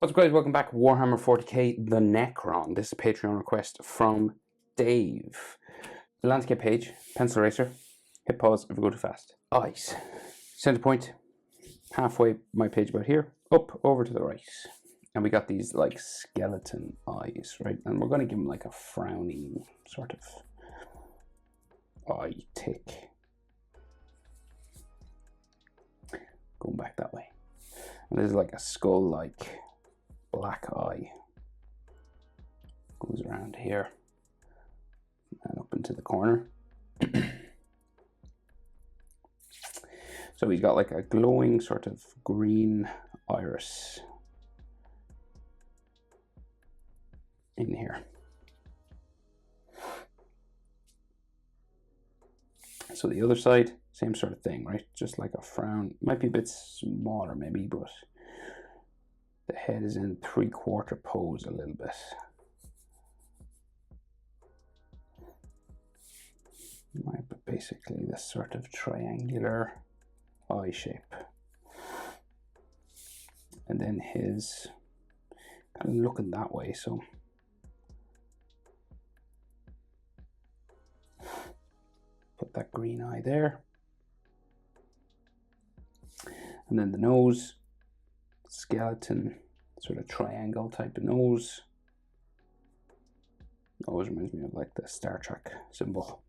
What's up, guys? Welcome back. Warhammer 40k, the Necron. This is a Patreon request from Dave. Landscape page, pencil eraser, hit pause if we go too fast. Eyes. Center point, halfway my page about here, up over to the right. And we got these like skeleton eyes, right? And we're going to give them like a frowning sort of eye tick. Going back that way. And this is like a skull-like black eye. Goes around here and up into the corner. So he's got like a glowing sort of green iris in here. So the other side, same sort of thing, right? Just like a frown. Might be a bit smaller maybe, but the head is in 3/4 pose a little bit. Right, but basically this sort of triangular eye shape. And then his kind of looking that way, so put that green eye there. And then the nose, skeleton, sort of triangle type of nose. Always reminds me of like the Star Trek symbol.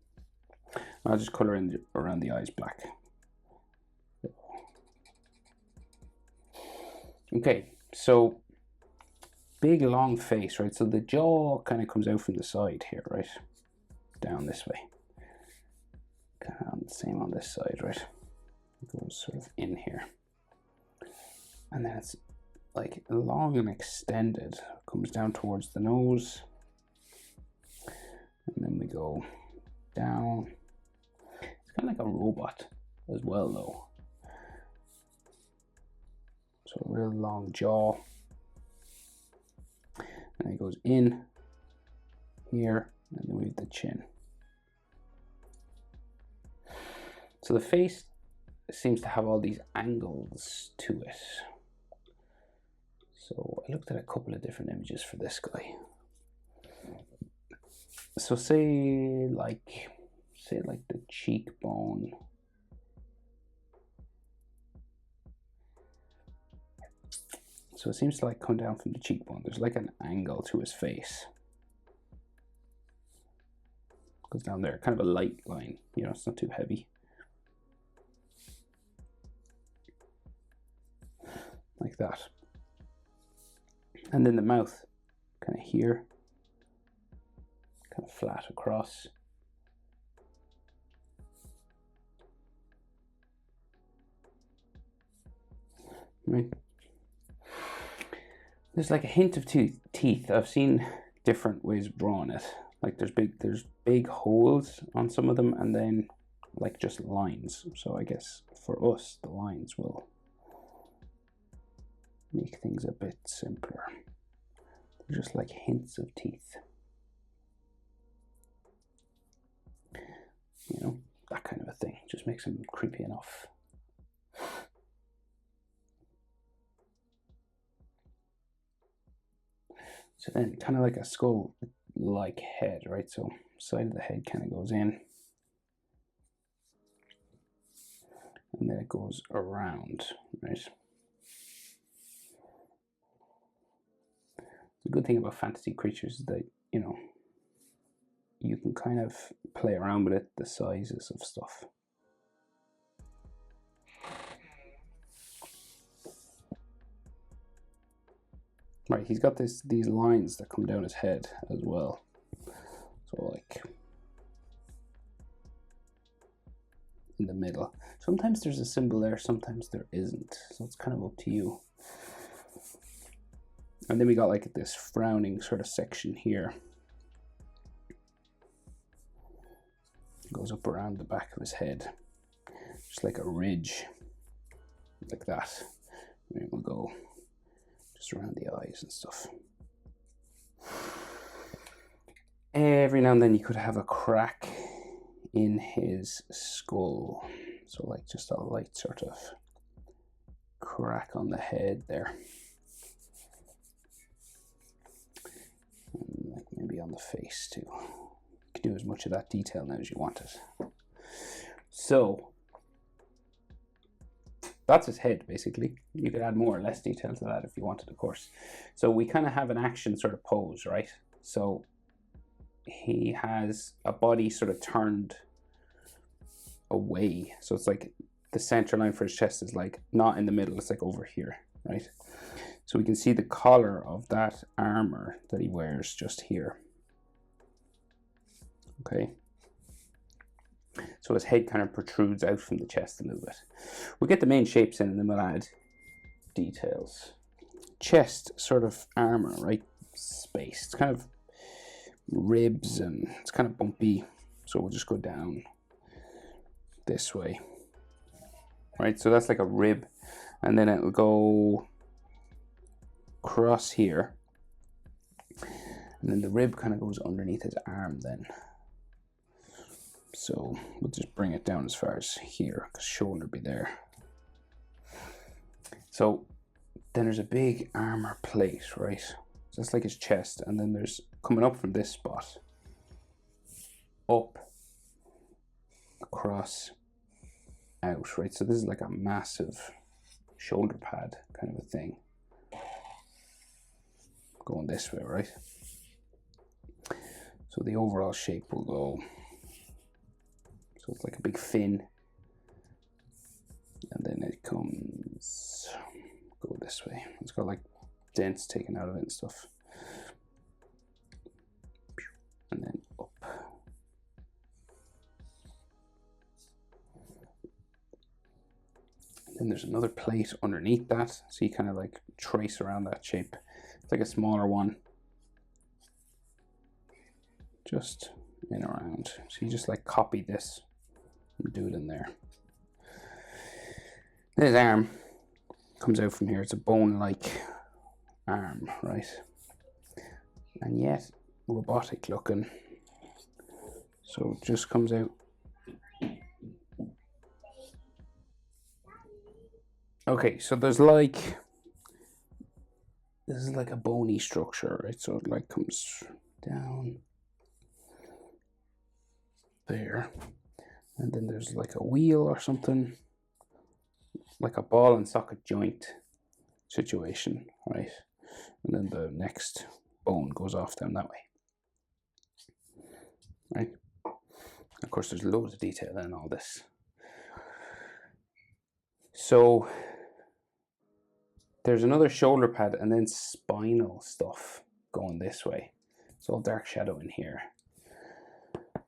I'll just color in around the eyes black. Okay, so big long face, right? So the jaw kind of comes out from the side here, right? Down this way. Kind of the same on this side, right? It goes sort of in here. And then it's like long and extended, comes down towards the nose. And then we go down. It's kind of like a robot as well though. So a real long jaw. And it goes in here, and then we have the chin. So the face seems to have all these angles to it. So I looked at a couple of different images for this guy. So say like the cheekbone. So it seems to like come down from the cheekbone. There's like an angle to his face. Goes down there, kind of a light line, you know, it's not too heavy. Like that. And then the mouth, kind of here, kind of flat across. Right. There's like a hint of teeth. I've seen different ways of drawing it. Like there's big holes on some of them, and then like just lines. So I guess for us, the lines will make things a bit simpler. They're just like hints of teeth. You know, that kind of a thing. Just makes them creepy enough. So then kind of like a skull-like head, right? So side of the head kind of goes in. And then it goes around, right? The good thing about fantasy creatures is that, you know, you can kind of play around with it, the sizes of stuff. Right, he's got these lines that come down his head as well. So like in the middle. Sometimes there's a symbol there, sometimes there isn't. So it's kind of up to you. And then we got like this frowning sort of section here. It goes up around the back of his head. Just like a ridge. Like that. And it will go just around the eyes and stuff. Every now and then you could have a crack in his skull. So like just a light sort of crack on the head there. the face too. You can do as much of that detail now as you want it. So that's his head, basically. You could add more or less detail to that if you wanted, of course. So we kind of have an action sort of pose, right? So he has a body sort of turned away. So it's like the center line for his chest is like not in the middle, it's like over here, right? So we can see the collar of that armor that he wears just here. Okay. So his head kind of protrudes out from the chest a little bit. We'll get the main shapes in and then we'll add details. Chest sort of armor, right? Space. It's kind of ribs and it's kind of bumpy. So we'll just go down this way. Right, so that's like a rib. And then it'll go across here. And then the rib kind of goes underneath his arm then. So we'll just bring it down as far as here, because shoulder be there. So then there's a big armor plate, right? So that's like his chest, and then there's coming up from this spot, up, across, out, right? So this is like a massive shoulder pad kind of a thing. Going this way, right? So the overall shape will go, so it's like a big fin, and then it comes, go this way. It's got like dents taken out of it and stuff. And then up. And then there's another plate underneath that, so you kind of like trace around that shape. It's like a smaller one. Just in around. So you just like copy this and do it in there. Then his arm comes out from here. It's a bone-like arm, right? And yet robotic looking. So it just comes out. Okay, so there's like, this is like a bony structure, right? So it like comes down there, and then there's like a wheel or something, like a ball and socket joint situation, right? And then the next bone goes off down that way, right? Of course, there's loads of detail in all this. So there's another shoulder pad and then spinal stuff going this way. It's all dark shadow in here.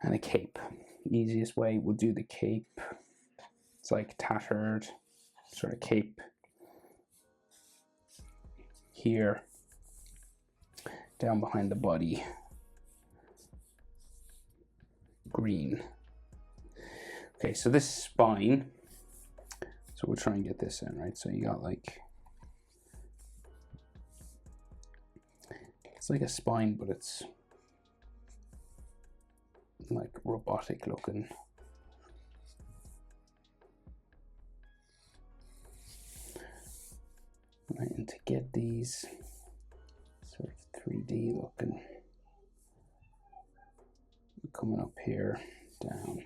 And a cape. Easiest way, we'll do the cape. It's like tattered sort of cape here, down behind the body, green. Okay, so this spine, so we'll try and get this in, right? So you got like, it's like a spine, but it's like robotic looking. Right, and to get these sort of 3D looking, coming up here, down.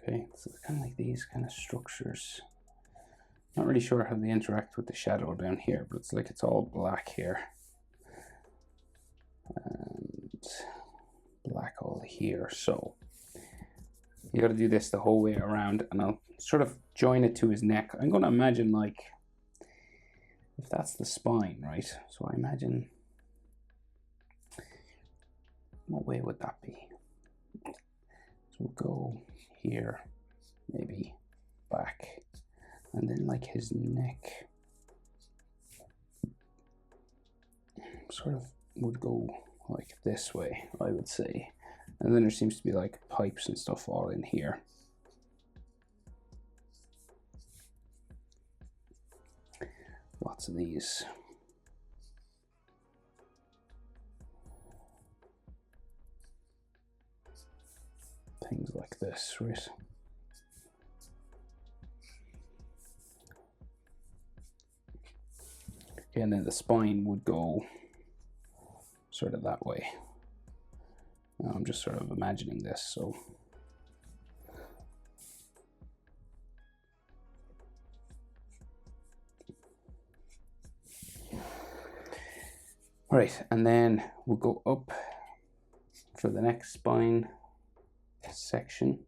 Okay, so it's kind of like these kind of structures. Not really sure how they interact with the shadow down here, but it's like it's all black here. And black all here. So you got to do this the whole way around, and I'll sort of join it to his neck. I'm going to imagine like, if that's the spine, right? So I imagine, what way would that be? So we'll go here, maybe back, and then like his neck sort of would go like this way, I would say. And then there seems to be like pipes and stuff all in here. Lots of these. Things like this, right? Okay, and then the spine would go sort of that way. Now I'm just sort of imagining this, so right, and then we'll go up for the next spine section.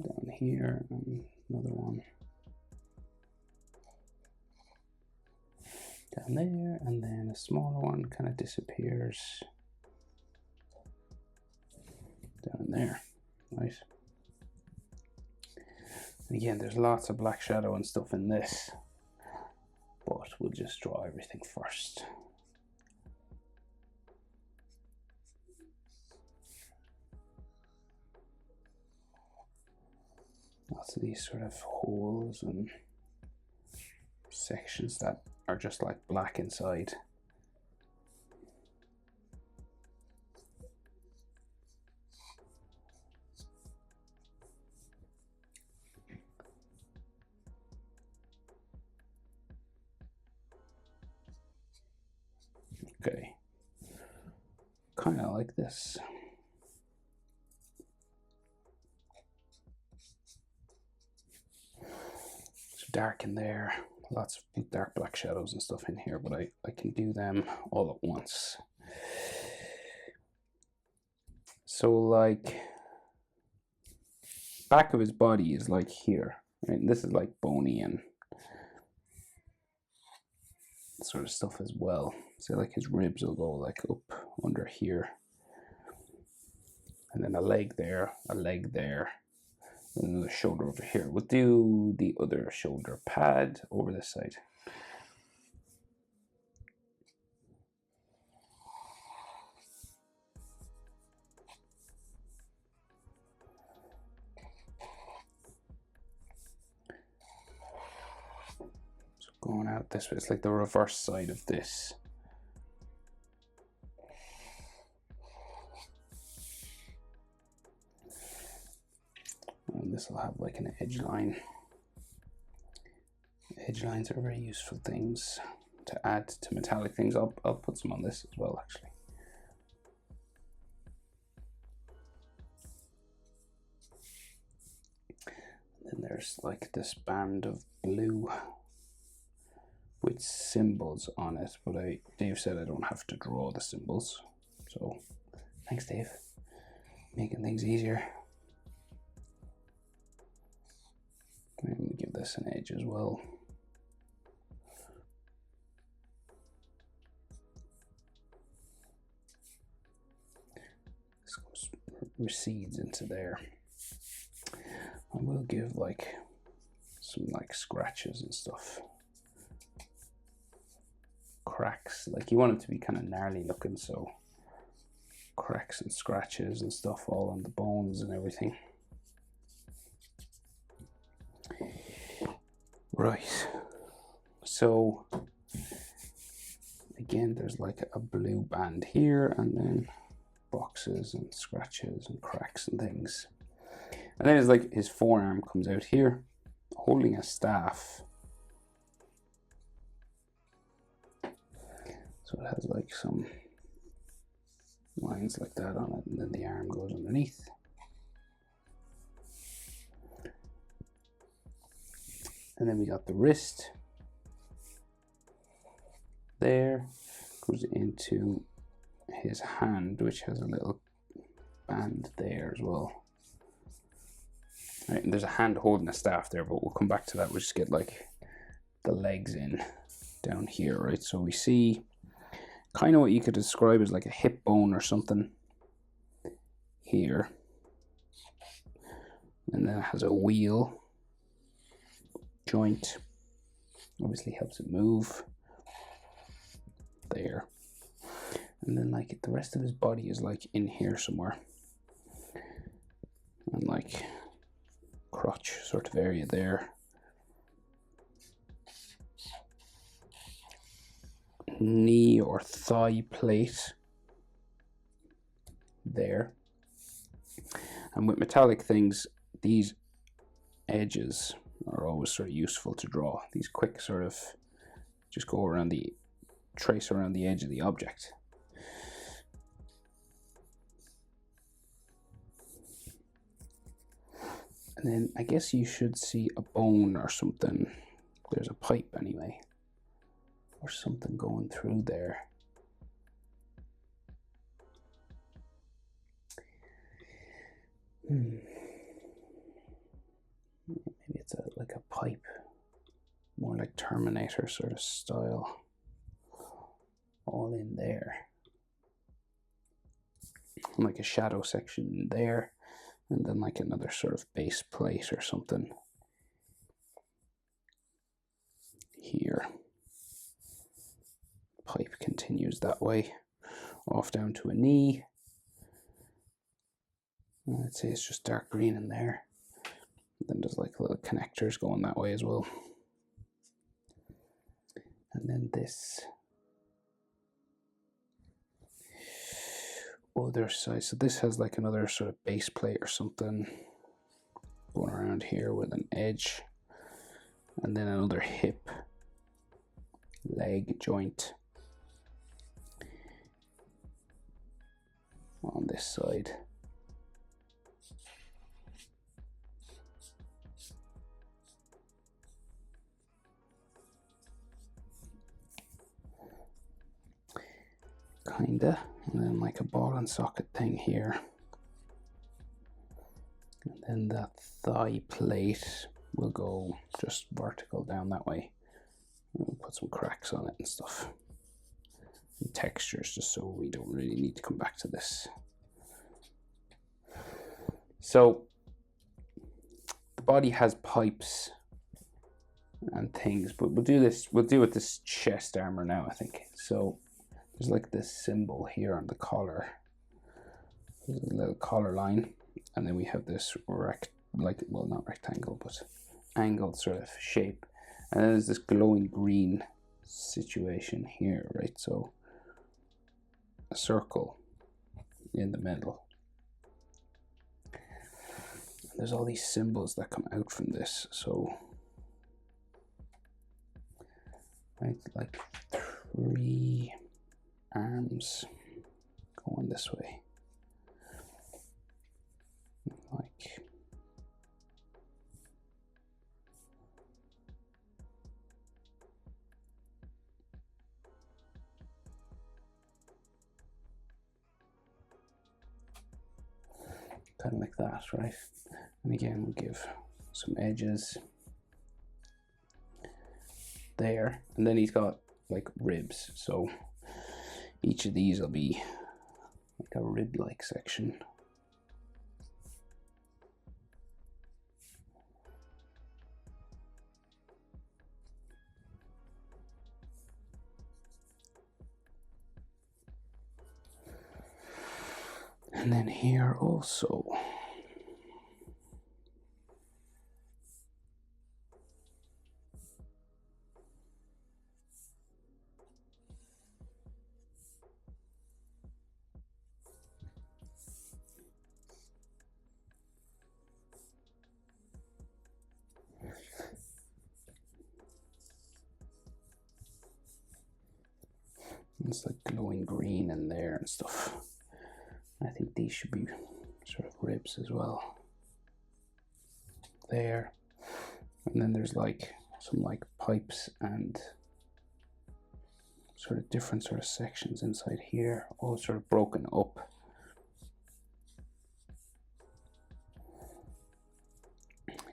Down here, and another one down there, and then a smaller one kind of disappears down there, right? And again, there's lots of black shadow and stuff in this, but we'll just draw everything first. Lots of these sort of holes and sections that are just like black inside. Okay, kind of like this. It's dark in there, lots of dark black shadows and stuff in here, but I can do them all at once. So like, back of his body is like here, right? And this is like bony and sort of stuff as well. So like his ribs will go like up under here, and then a leg there, and then the shoulder over here. We'll do the other shoulder pad over this side. So going out this way, it's like the reverse side of this. And this will have like an edge line. Edge lines are very useful things to add to metallic things. I'll put some on this as well, actually. And then there's like this band of blue with symbols on it, but Dave said I don't have to draw the symbols. So thanks, Dave, making things easier. Let me give this an edge as well. This goes, recedes into there. I will give like some like scratches and stuff. Cracks, like you want it to be kind of gnarly looking, so cracks and scratches and stuff all on the bones and everything. Right, so again there's like a blue band here, and then boxes and scratches and cracks and things. And then it's like his forearm comes out here holding a staff. So it has like some lines like that on it, and then the arm goes underneath. And then we got the wrist there, goes into his hand, which has a little band there as well. Right, and there's a hand holding a staff there, but we'll come back to that. We'll just get like the legs in down here, right? So we see kind of what you could describe as like a hip bone or something here. And then it has a wheel joint, obviously helps it move there. And then like the rest of his body is like in here somewhere, and like crotch sort of area there. Knee or thigh plate there. And with metallic things, these edges are always sort of useful to draw. These quick sort of just go around the, trace around the edge of the object. And then I guess you should see a bone or something. There's a pipe anyway, or something going through there. Maybe it's like a pipe, more like Terminator sort of style, all in there. Like a shadow section there, and then like another sort of base plate or something here. Pipe continues that way, off down to a knee. I'd say it's just dark green in there. Then there's like little connectors going that way as well. And then this other side, so this has like another sort of base plate or something going around here with an edge, and then another hip leg joint on this side. Kinda, and then like a ball and socket thing here, and then that thigh plate will go just vertical down that way. We'll put some cracks on it and stuff, and textures, just so we don't really need to come back to this. So the body has pipes and things, but we'll do with this chest armor now, I think. So there's like this symbol here on the collar. There's a little collar line, and then we have this well, not rectangle, but angled sort of shape, and then there's this glowing green situation here, right? So a circle in the middle. And there's all these symbols that come out from this. So right, like 3 arms going this way, like kind of like that, right? And again, we'll give some edges there, and then he's got like ribs, so each of these will be like a rib-like section. And then here also. It's like glowing green in there and stuff. I think these should be sort of ribs as well. There. And then there's like some like pipes and sort of different sort of sections inside here, all sort of broken up.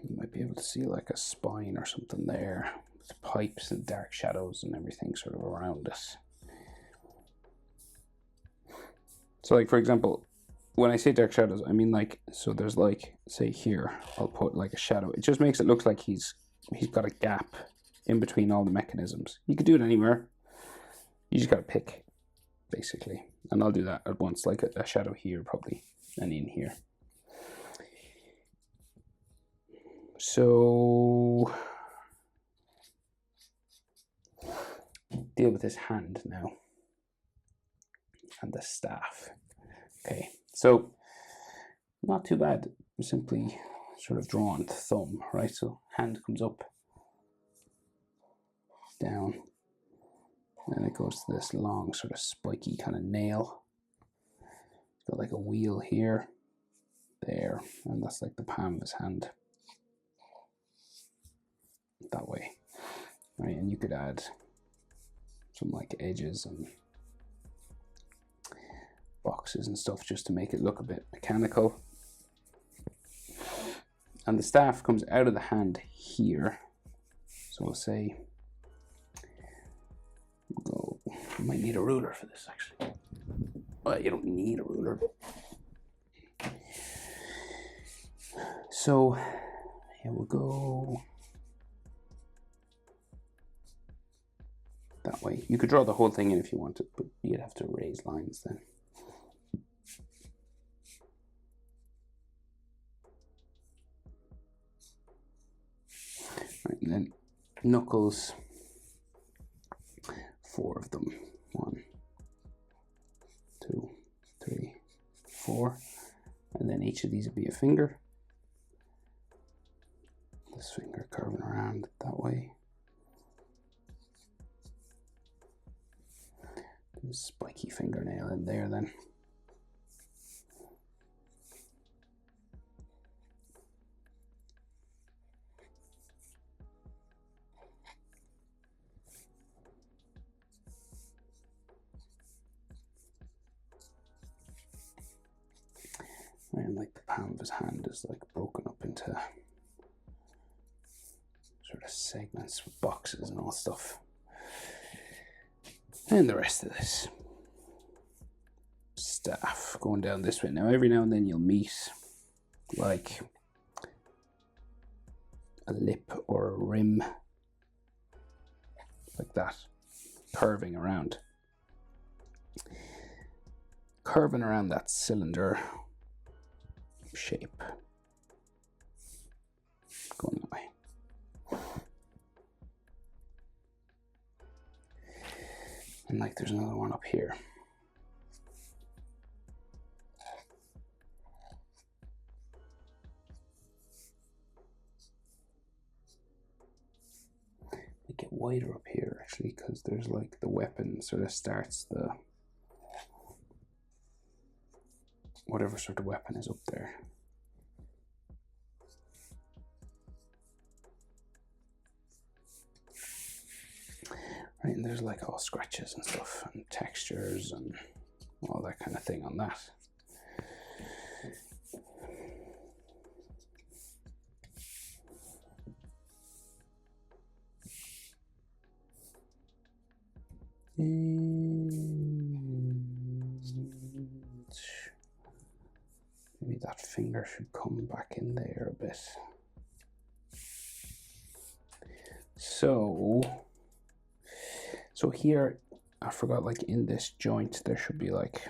You might be able to see like a spine or something there, with pipes and dark shadows and everything sort of around us. So like, for example, when I say dark shadows, I mean like, so there's like, say here, I'll put like a shadow. It just makes it look like he's got a gap in between all the mechanisms. You could do it anywhere. You just got to pick, basically. And I'll do that at once, like a shadow here probably, and in here. So deal with his hand now. And the staff. Okay, so not too bad. Simply sort of drawn thumb, right? So hand comes up, down, and it goes to this long sort of spiky kind of nail. It's got like a wheel here, there, and that's like the palm of his hand. That way, right? And you could add some like edges and boxes and stuff just to make it look a bit mechanical. And the staff comes out of the hand here. So we'll say, you might need a ruler for this actually. Well, you don't need a ruler. So here we'll go that way. You could draw the whole thing in if you wanted, but you'd have to raise lines then. Right, and then knuckles, 4 of them. 1, 2, 3, 4. And then each of these would be a finger. This finger curving around that way. There's a spiky fingernail in there then. And like the palm of his hand is like broken up into sort of segments with boxes and all stuff. And the rest of this staff going down this way. Now every now and then you'll meet like a lip or a rim like that, curving around that cylinder shape, going that way. And like there's another one up here. Make it wider up here actually, because there's like the weapon sort of starts the whatever sort of weapon is up there. Right, and there's like all scratches and stuff and textures and all that kind of thing on that. And maybe that finger should come back in there a bit. So here, I forgot, like in this joint, there should be like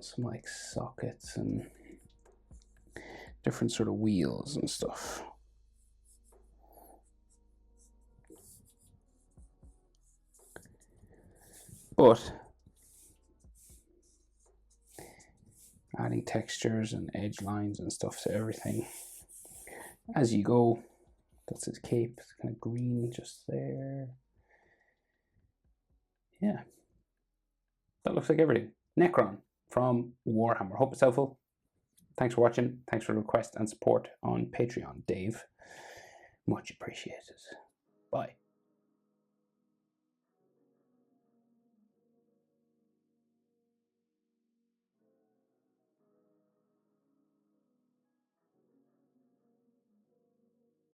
some like sockets and different sort of wheels and stuff. But adding textures and edge lines and stuff to everything as you go. That's his cape, it's kind of green just there. Yeah, that looks like everything. Necron from Warhammer. Hope it's helpful. Thanks for watching. Thanks for the request and support on Patreon, Dave. Much appreciated. Bye.